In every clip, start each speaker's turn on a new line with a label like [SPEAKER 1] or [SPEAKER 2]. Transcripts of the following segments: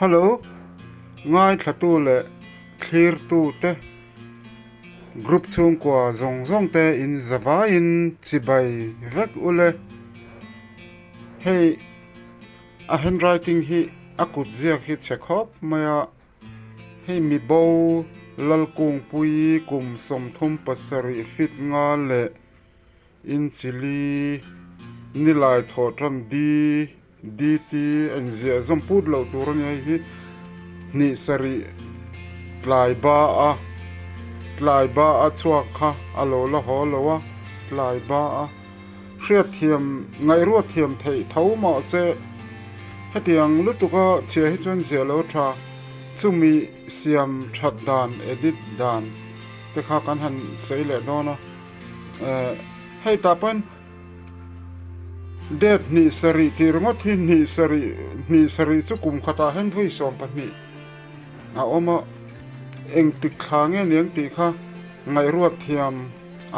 [SPEAKER 1] Hello, ngay thatu le clear tu te group chung kwa zong te in zava in chibai vek ule hey a handwriting hi akut zia hi chekhop maya hey mi bo lal kung pui kum som thum pasari fit nga le in chili nilai thotram dt and zia zom put lo turan hi ni sari tlai ba a chuak kha alo la ho lowa tlai ba a hriat thiam ngai ruat thiam thei tho ma se hetiang lutuka chia hi chon zia lo tha chumi siam that dan edit dan te kha kan han sei le do na hei ta pan det ni sari ti rongot hi ni sari chu kum khata hen vui som pa ni a oma eng tik khange niang ti kha ngai ruat thiam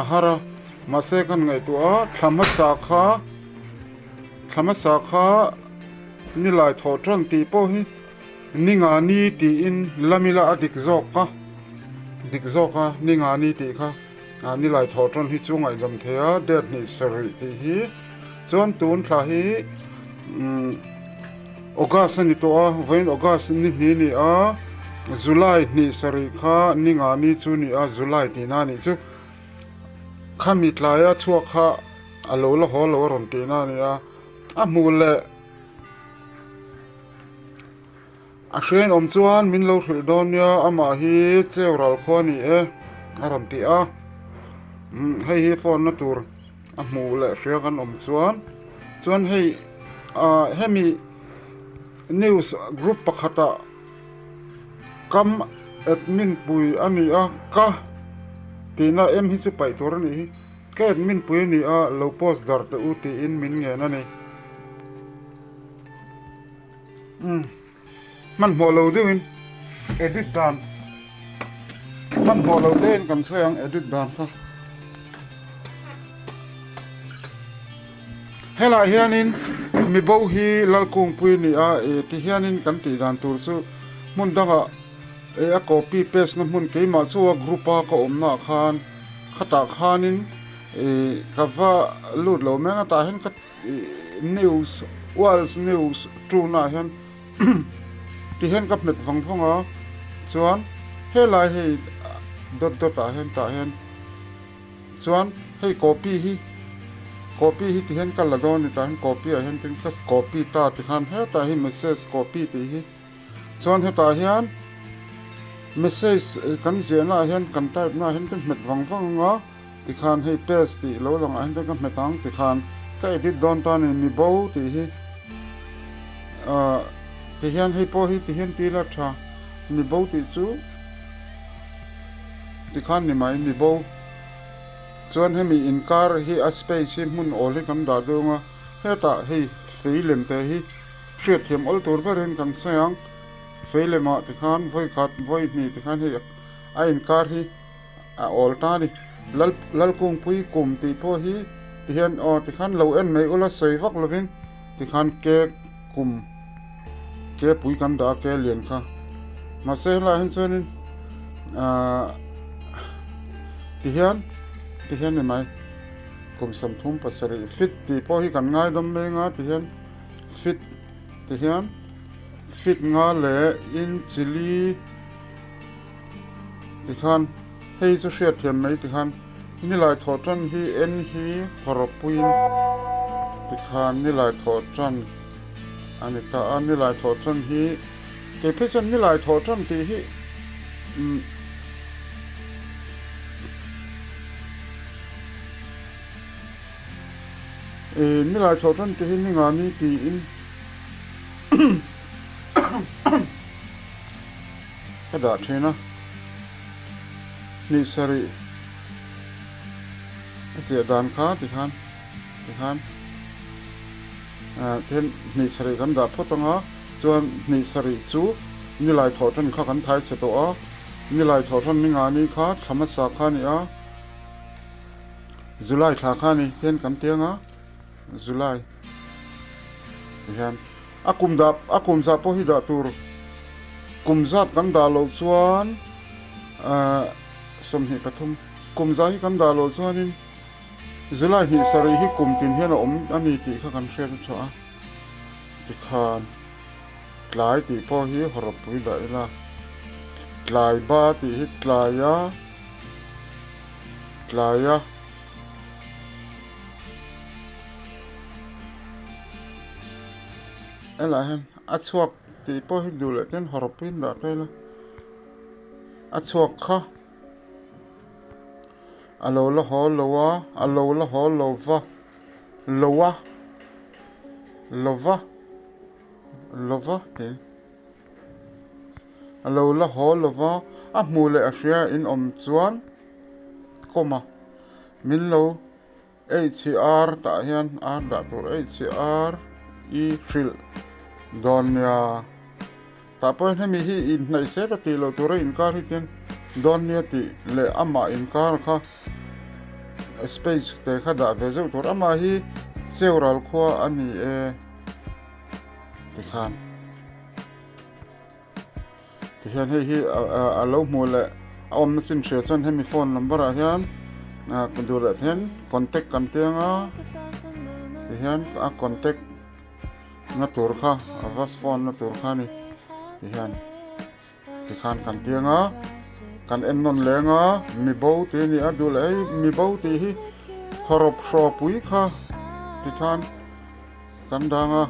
[SPEAKER 1] ahara mase kan ngai tu a thama sa kha nilai tho tran ti po hi ninga ni ti in lamila adik zoka ninga ni ti kha nilai tho tran hi chungai jam thea det ni sari ti hi chon tun thla hi August ni to a vein August ni a July ni sari kha ninga ni chu ni a July ti na ni chu khami tlaya chuak kha alo la ho lo ron ti na ni a mule a hren om chuan min lo thil don ya ama hi cheural kho ni e a ron ti a hei hi phone na tur a mule hria kan om chuan hei hemi news group pakhata kam admin pui ani a ka tina em hi chu pai tur ani ka admin pui ni a lo post dar te u ti in min nge na ni man mo lo deuin edit dan man mo lo den kan sayang edit dan kha hela hianin mi bo hi lalkung pui ni a ti hianin kan ti dan tur chu mun danga a copy paste na mun ke ma chu grupa ka omna khan khata khanin kava lut lo menga ta hen ka news walls news true na hen ti hen kap net phang a chuan hela hei dot ta hen chuan hei copy hi ti hen ka la don ni ta hen copy a hen tin ka copy ta ti khan he ta hi message copy ti hi chuan he ta hian message kan zena hian kan type na hian kan met wang a ti khan hei paste ti lo lang a hian kan met ang ti khan ka edit don ta ni mi bo ti hi ti hian hei po hi ti hian ti la tha mi bo ti chu ti khan ni mai mi bo chuan hemi inkar hi a space hi mun ol hi kan da donga heta hei feilem te hi hriat thiam ol tur berin kan sayang feilema ti khan voi khat voi ni ti khan hi a inkar hi a ol ta ni lal kung pui kum ti po hi ti hian ti khan lo en mai ula sei vak lovin ti khan ke kum ke pui kan da ke lian kha ma se la hen chuanin ti hian ni mai kum sam thum pasari fit ti po hi kan ngai dam me nga ti hian fit nga le in chili ti khan hei chu hriat thiam mai ti khan nilai thotran hi en hi pharapuin ti khan nilai thotran ani ta nilai thotran hi ke phechan nilai thotran ti hi nilai thotran ti hi ninga ni ti in kada thena ni sari zia dan kha ti khan then ni sari kan da photanga chuan ni sari chu nilai thotran kha kan thai che to a nilai thotran ninga ni kha thama sa kha ni a July tha kha ni ten kan tianga July hian akum za po hi da tur kumzat kan dalo chuan somni pathum kumza hi kan dalo chuan in zulai hi sari hi kumtin hian om ani ti kha kan share chu a ti khan tlai ti po hi horapui da ila tlai ba ti hi tlaya ela hen achuak ti po hi dul ten horapin da tela achuak kha alo la ho lowa alo la ho lova te alo la ho lova a mule a hria in om chuan koma min lo HCR ta hian r da tur HCR e fil donya ta po hemi hi in nei se ta ti lo tur in kar hi ten donya ti le ama in kar kha space te kha da ve zo tur ama hi seural khwa ani e ti khan ti hian hi alo mule om sin she chon hemi phone number a hian kudura hian contact kan tianga ti hian a contact na tur kha avas phone na tur kha ni ti hian ti khan kan tianga kan en non lenga mi bo ti ni adul ai mi bo ti hi horop sho pui kha ti khan kan danga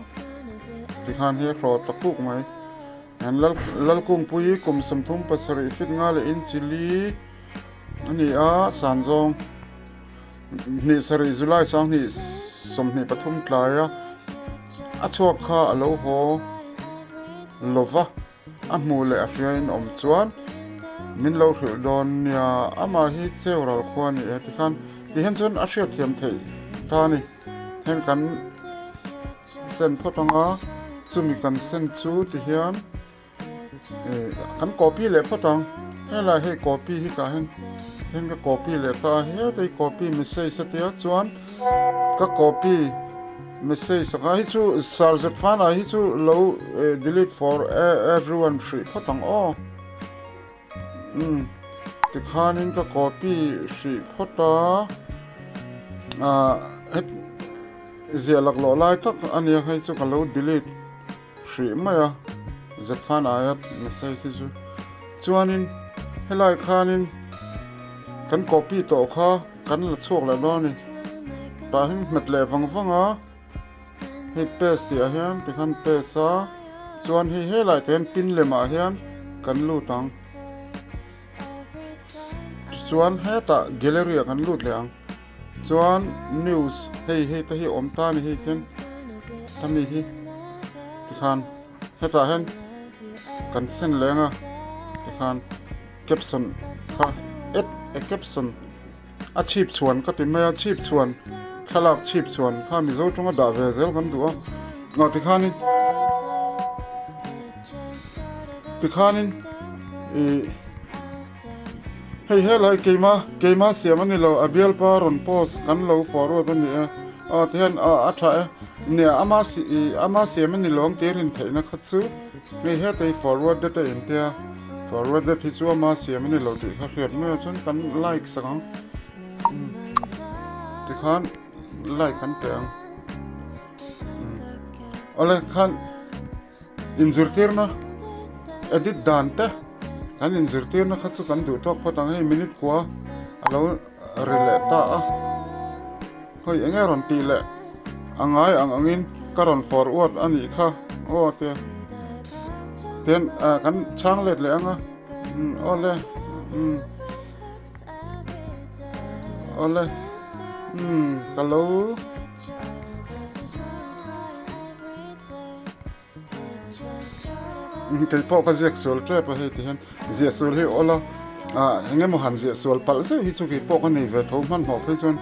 [SPEAKER 1] ti khan hi fro tapuk mai an lal kung pui kum samthum pasari fit nga le in chili ani a sanjong ni sari julai sang ni somni pathum tlaya achuak kha alo ho lova a mule a hriain om chuan min lo hril don nia ama hi cheural khwani e ti khan ti hen chun a hriat thiam thei ta ni hen kan sen photanga chumi kan sen chu ti hian kan copy le photang hela he copy hi ka hen ka copy le ta he te copy message satia chuan ka copy message ka hi chu sarjat fana hi chu lo delete for everyone free photang ti khanin ka copy free phota het zialak lo lai tak ania hai chu ka lo delete free maya zat fana ayat message chu chuanin helai khanin kan copy to kha kan la chok la do ni ta hin met le wanga hi paste ya hian ti khan paste a chuan hi helai ten pin le ma hian kan lu tang chuan heta gallery kan lut le ang chuan news hei ta hi om ta ni hi chen tami hi ti khan heta hen kan sen lenga ti khan caption kha a caption a chip chuan ka ti me a chip chuan thalak chip chuan kha mi zo tonga da ve zel kan du a nga ti khanin hei lai keima siamani lo abial pa ron post kan lo forward ani a ti han a tha ne ama siamani long terin theina khachu me he te forward da te intia forward da thi chu ama siamani lo ti kha hriat me chun kan like sang ti khan like kan teng ole khan injurtirna edit dante kan injurtirna khachu kan du tok photang hei minute kwa alo rele ta a hoi enge ron ti le angai angin karon forward ani kha o te ten kan chang let le anga ole hello cái po cái giặc sol tre pa he ti han giặc sol he ola nghe mo han giặc sol pal se hi chu ki po ka nei ve tho man ho phe chon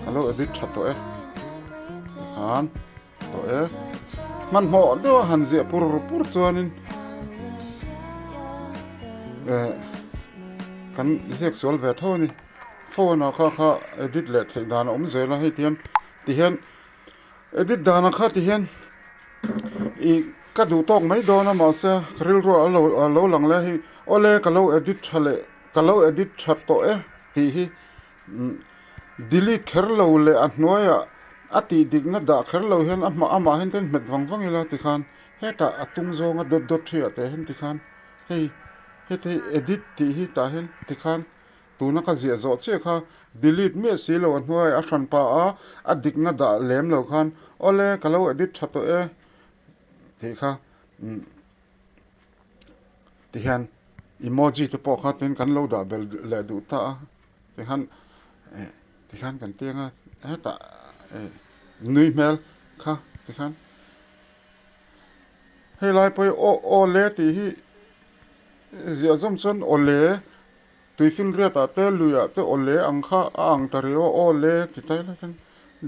[SPEAKER 1] hello edit chat to han to man ho do han giặc pur chuanin kan giặc sol ve tho ni phone kha edit le thei dan om zela he ti han edit dana kha ti han ka du tok mai do na ma se ril ro alo lang le hi ole ka lo edit thale ka lo edit that to hi delete kher lo le a hnuaya ati digna da kher lo hen ama hen ten met wang ila ti khan heta atung zonga dot thia te hen ti khan hei hete edit ti hi ta hen ti khan tuna ka zia zo che kha delete me si lo hnuai a than pa a digna da lem lo khan ole ka lo edit that to ti kha ti han emoji te po kha ten kan lo da bel le du ta ti khan kan tianga heta nui mel kha ti khan hei lai poi o le ti hi zia zom chon o le tui fingre ta te luya te o le ang kha ang tari o le ti tai la kan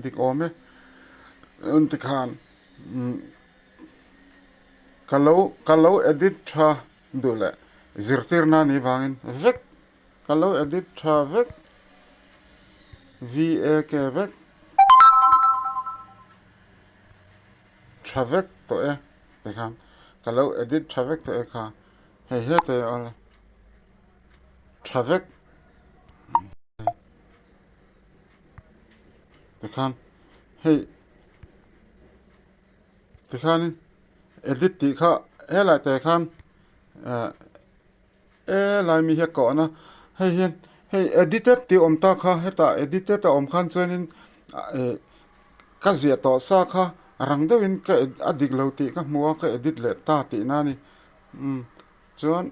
[SPEAKER 1] dik ome un ti khan kalau edit tha dule zirtir na ni wangin vek kalau edit tha vek vek vek thavek to te khan kalau edit thavek to kha he te al thavek te khan hey te khan edit ti kha la te khan lai mi he ko na hey hian hey edited ti om ta kha heta edited ta om khan chonin ka zia to sa kha rang deuhin ka adik lo ti ka hmuwa ka edit le ta ti na ni chuan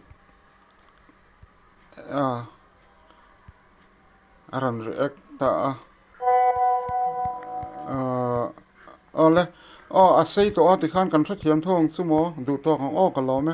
[SPEAKER 1] aran react ta ole a sei to ti khan kan tha thiam thong chu mo du to ang ka lo me